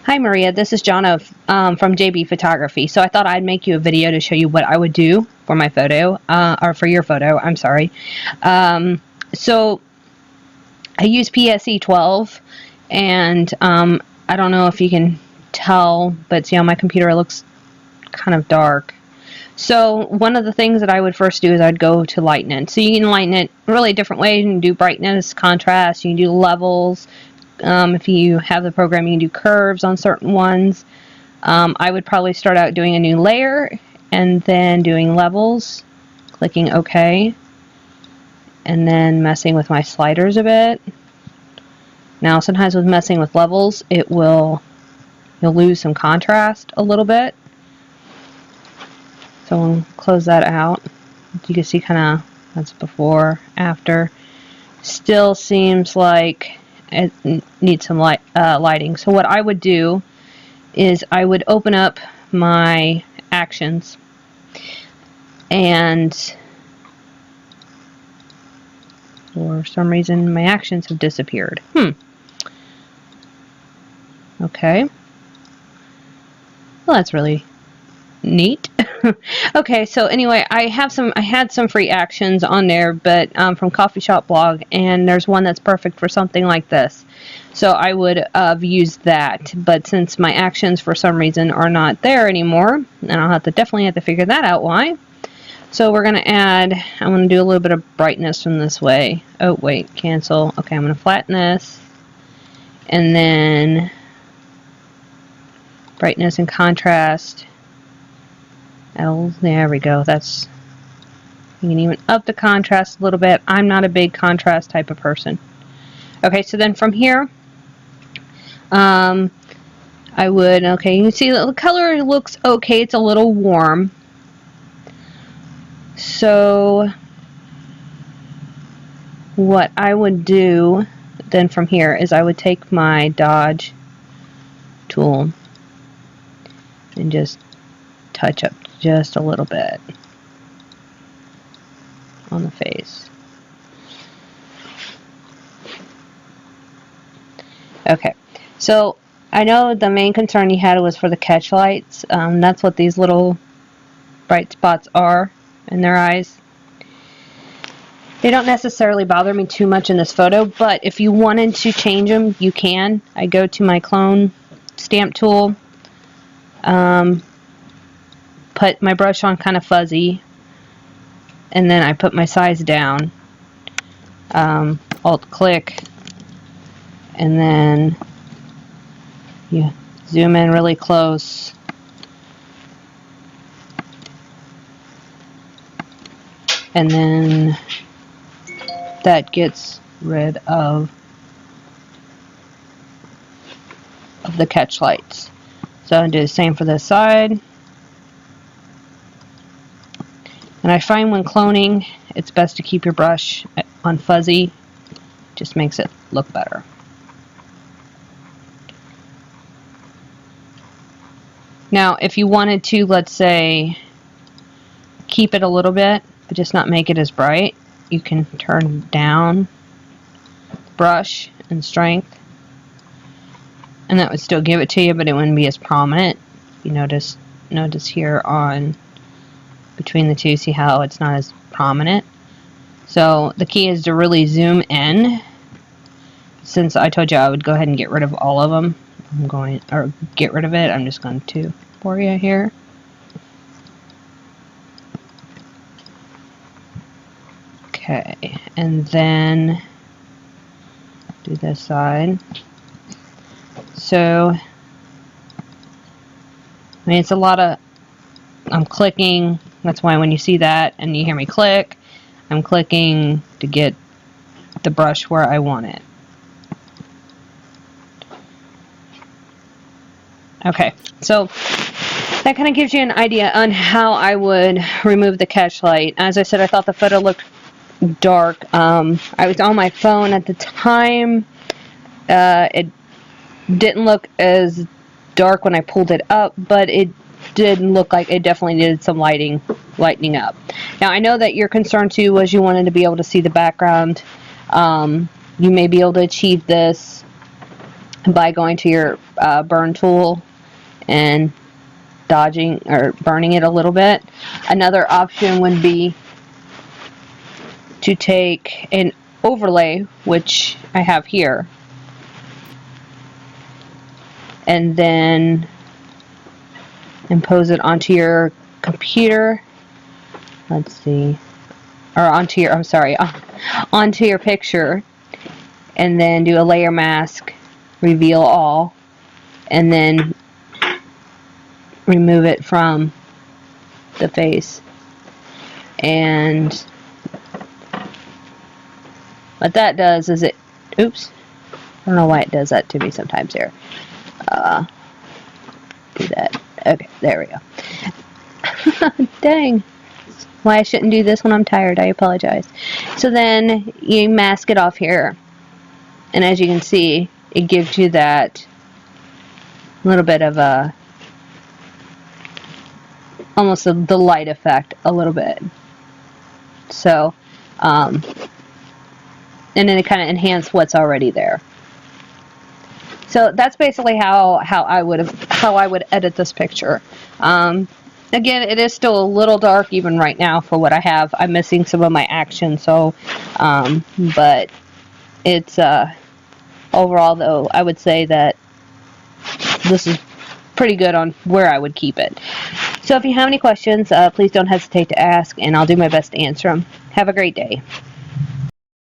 Hi Maria, this is Jonna from JB Photography. So I thought I'd make you a video to show you what I would do for my photo, or for your photo, I'm sorry. So I use PSE 12, and I don't know if you can tell, but see on my computer it looks kind of dark. So one of the things that I would first do is I'd go to lighten it. So you can lighten it really different ways. You can do brightness, contrast, you can do levels. If you have the program, you can do curves on certain ones. I would probably start out doing a new layer and then doing levels, clicking OK, and then messing with my sliders a bit. Now sometimes with messing with levels, you'll lose some contrast a little bit. So we'll close that out. You can see kind of that's before, after. Still seems like it needs some lighting. So what I would do is I would open up my actions, and for some reason my actions have disappeared. Okay. Well, that's really neat. Okay, so anyway, I had some free actions on there, but from Coffee Shop Blog, and there's one that's perfect for something like this. So I would have used that, but since my actions for some reason are not there anymore, and I'll definitely have to figure that out why. So we're going to add, I'm going to do a little bit of brightness from this way. Oh wait, cancel. Okay, I'm going to flatten this, and then brightness and contrast. There we go. That's, you can even up the contrast a little bit. I'm not a big contrast type of person. Okay, so then from here, I would, okay, you can see the color looks okay. It's a little warm. So what I would do then from here is I would take my dodge tool and just touch up just a little bit on the face. Okay, so I know the main concern you had was for the catch lights. That's what these little bright spots are in their eyes. They don't necessarily bother me too much in this photo, but if you wanted to change them, you can. I go to my clone stamp tool, put my brush on kind of fuzzy, and then I put my size down, alt click, and then you zoom in really close, and then that gets rid of the catch lights. So I'll do the same for this side. And I find when cloning, it's best to keep your brush on fuzzy. Just makes it look better. Now, if you wanted to, let's say, keep it a little bit, but just not make it as bright, you can turn down brush and strength, and that would still give it to you, but it wouldn't be as prominent. You notice here on between the two, see how it's not as prominent. So the key is to really zoom in. Since I told you I would go ahead and get rid of all of them, get rid of it. I'm just going to for you here. Okay, and then do this side. So, I mean, it's a lot of, I'm clicking. That's why when you see that and you hear me click, I'm clicking to get the brush where I want it. Okay, so that kind of gives you an idea on how I would remove the catch light. As I said, I thought the photo looked dark. I was on my phone at the time. It didn't look as dark when I pulled it up, but it did look like it definitely needed some lightening up. Now I know that your concern too was you wanted to be able to see the background. You may be able to achieve this by going to your burn tool and dodging or burning it a little bit. Another option would be to take an overlay, which I have here, and then impose it onto your computer. Let's see. Or onto your, I'm sorry, onto your picture, and then do a layer mask, reveal all, and then remove it from the face. And what that does is it, oops, I don't know why it does that to me sometimes here. Do that. Okay, there we go. Dang. Why I shouldn't do this when I'm tired, I apologize. So then you mask it off here. And as you can see, it gives you that little bit of a, almost the light effect a little bit. So, and then it kind of enhances what's already there. So that's basically how I would edit this picture. Again, it is still a little dark even right now for what I have. I'm missing some of my action, so but it's overall though I would say that this is pretty good on where I would keep it. So if you have any questions, please don't hesitate to ask, and I'll do my best to answer them. Have a great day.